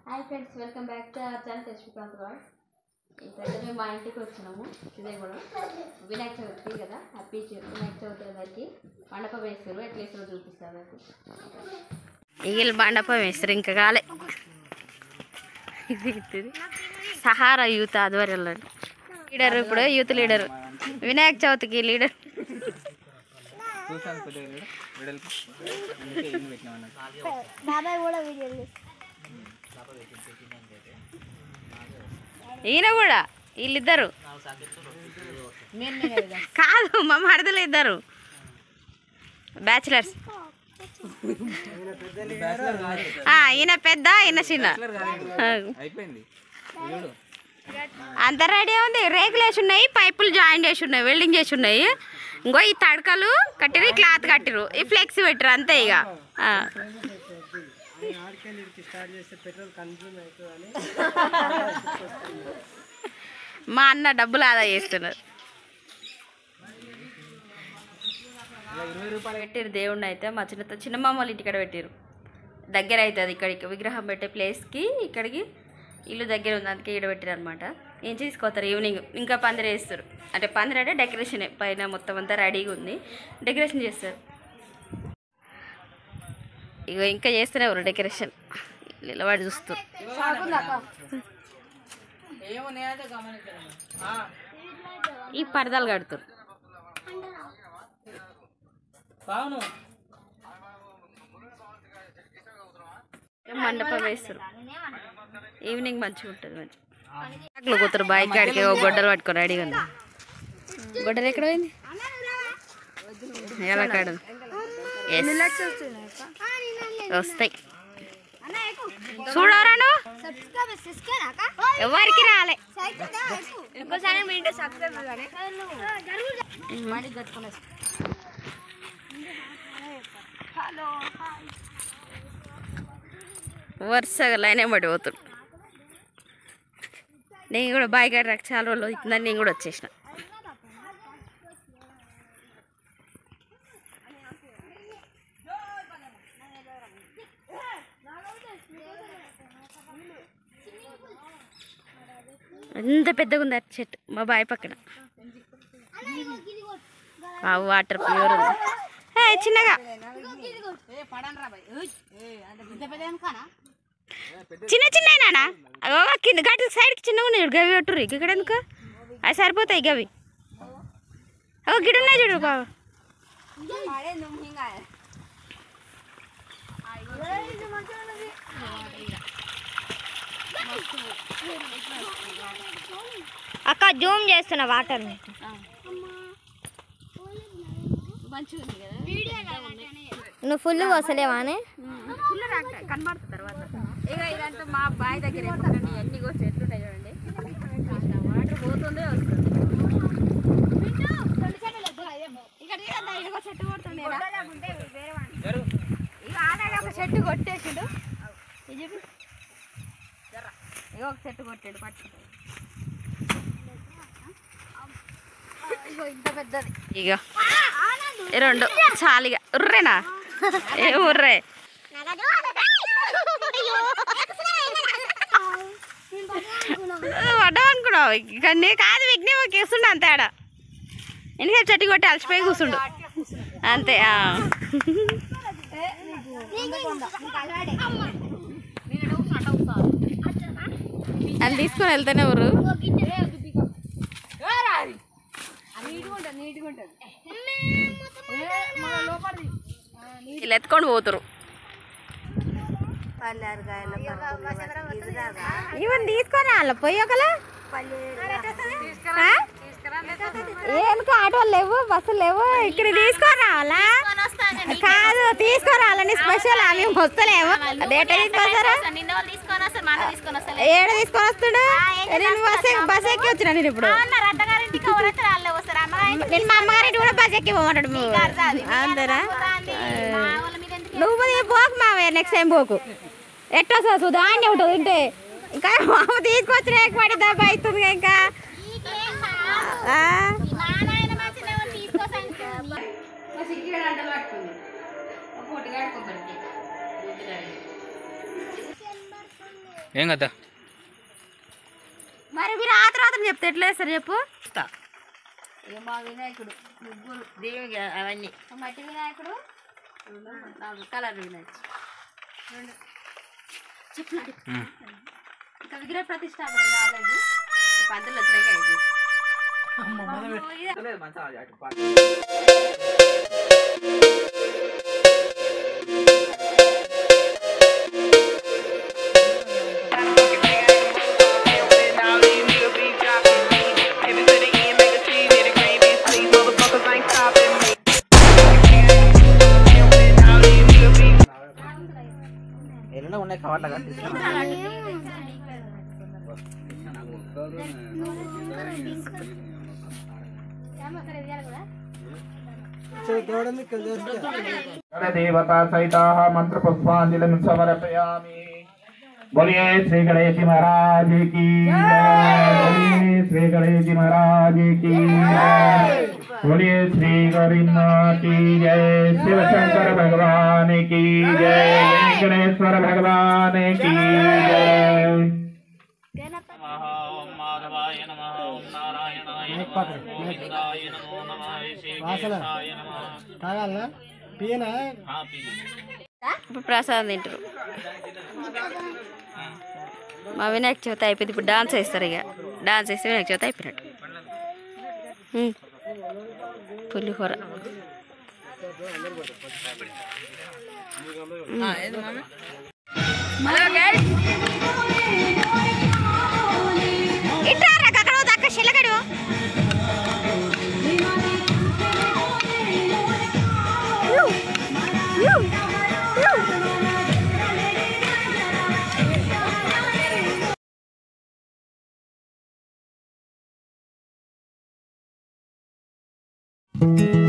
Hi friends, welcome back to our channel Yashwikanth రాడ్. ఇప్పుడైతే మేము మా ఇంటికి వచ్చినాము. ఇదే కూడా వినాయక చవితి కదా, హ్యాపీ వినాయక చవితి అందరికి. మండపం వేస్తారు, ఎట్లా వేస్తారో చూపిస్తారు. వీళ్ళు మండపం వేస్తారు, ఇంకా కాలే. ఇది సహారా యూత్ ఆధ్వర్యంలో లీడర్, ఇప్పుడు యూత్ లీడర్, వినాయక చవితికి లీడర్. ఈయన కూడా వీళ్ళిద్దరు కాదు, మా మరదలు ఇద్దరు బ్యాచిలర్స్. ఈయన పెద్ద, ఈయన చిన్న. అంత రెడీ ఉంది. రేకులు వేసి ఉన్నాయి, పైపులు జాయిన్ చేసి ఉన్నాయి, వెల్డింగ్ చేసి ఉన్నాయి. ఇంకో ఈ తడకలు కట్టిరు, ఈ క్లాత్ కట్టిరు, ఈ ఫ్లెక్స్ పెట్టరు, అంతే. ఇక మా అన్న డబ్బులు ఆదా చేస్తున్నారు. పెట్టిరు దేవుడిని అయితే మా చిన్నమ్మ వాళ్ళ ఇంటికాడ పెట్టిరు. దగ్గర అవుతుంది ఇక్కడికి, విగ్రహం పెట్టే ప్లేస్కి ఇక్కడికి ఇల్లు దగ్గర ఉంది, అందుకే ఇక్కడ పెట్టారు అనమాట. ఏం చేసుకోతారు ఈవినింగ్, ఇంకా పందిరి వేస్తారు. అంటే పందిరి అంటే డెకరేషన్, పైన మొత్తం అంతా రెడీగా ఉంది, డెకరేషన్ చేస్తారు. ఇక ఇంకా చేస్తూనే ఎవరు డెకరేషన్, నిలబడి చూస్తారు. ఈ పరదాలు కడుతారు, మండపం వేస్తారు. ఈవినింగ్ మంచిగా ఉంటుంది. మంచిగా కూతురు బైక్ కాడికి గొడ్డలు పట్టుకొని రెడీగా ఉంది. గొడ్డలు ఎక్కడ పోయింది? ఎలా కాడు వస్తాయి, చూడవరాను ఎవరికి రాలే. వరుసగా లైన్ పడి పోతుడు. నేను కూడా బాయ్ గారి రాక చాలా రోజులు అవుతుందని నేను కూడా వచ్చేసిన. ఎంత పెద్దగా ఉంది అరటి చెట్టు మా బాయ్ పక్కన. వాటర్ ప్యూర్ ఉంది. చిన్నగా చిన్న చిన్న కింద గట్టి సైడ్కి చిన్నగా ఉన్నాయి. గవి పెట్టుర్రు ఇక్కడ ఎందుకు, అవి సరిపోతాయి. గవి గిడ ఉన్నాయి చూడు బాబా. అక్క జూమ్ చేస్తున్నా వాటర్ నువ్వు ఫుల్ వస్తలేవానే కనబడుతుంది తర్వాత. ఇక ఇదంతా మా బాయ్ దగ్గర ఎన్ని చెట్లు ఉంటాయి చూడండి. వాటర్ పోతుందే వస్తుంది. చెట్టు కొడుతుండే, ఇక ఆల్రెడీ ఒక చెట్టు కొట్టేసిండు. ఇక ఒక చెట్టు కొట్టాడు, పట్టుకుంటాడు. ఇంత పెద్దది ఇక రెండు చాలిగా ఉర్రేనా ఏ ఉర్రే వడ్డమనుకున్నావు. ఇక నీ కాదు విఘ్నే కేస్తుండే అంతే. ఆడ ఎందుకంటే చెట్టు కొట్టి అలసిపోయి కూర్చుండు అంతే. అది తీసుకొని వెళ్తేనే ఎవరు వీళ్ళు ఎత్తుకొని పోతురు. ఇవన్నీ తీసుకొని వాళ్ళ పోయి ఒకలా ఎందుకు ఆటోలు లేవు, బస్సులు లేవు, ఇక్కడ తీసుకొని రావాలా? కాదు తీసుకురావాలని స్పెషల్. అవి వస్తలేవు, ఏట తీసుకొస్తారా? ఏడ తీసుకొని వస్తాడు? నేను బస్ ఎక్కి వచ్చినా. నేను ఇప్పుడు నేను మా అమ్మగారింటి కూడా బస్ ఎక్కి పోమంటాడు. అంతేనా? నువ్వు పోకు మావయ్య, నెక్స్ట్ టైం పోకు. ఎట్లా సార్ దాన్ని ఉంటుంది ఉంటే ఇంకా మామ తీసుకొచ్చిన పడి దెబ్బ అవుతుంది. ఇంకా ఏం కదా మరి మీరు ఆ తర్వాత చెప్తే ఎట్లా వేస్తారు చెప్పు. ఇక మా వినాయకుడు ముగ్గురు దేవుడికి అవన్నీ మట్టి వినాయకుడు నాకు కలర్ వినాయకుడు చెప్పండి. ఇంకా విగ్రహ ప్రతిష్టాపన కాలేదు, పంతులు వచ్చినాక అయింది. ఉన్నాయి కవర్లాగా देवता सहिताः मंत्र पुष्पांजलिं समर्पयामि। बोलिए श्री गणेश महाराज की जय। बोलिए श्री गणेश महाराज की जय। बोलिए श्री गौरीनाथ की जय। शिव शंकर भगवान की जय। गणेश्वर भगवान की जय। ఇప్పుడు ప్రసాదం తింటారు. మా వినాయక చవితి అయిపోయింది. ఇప్పుడు డాన్స్ వేస్తారు. ఇక డాన్స్ వేస్తే వినాయక చవితి అయిపోయినట్టు. పులిహోర Thank you.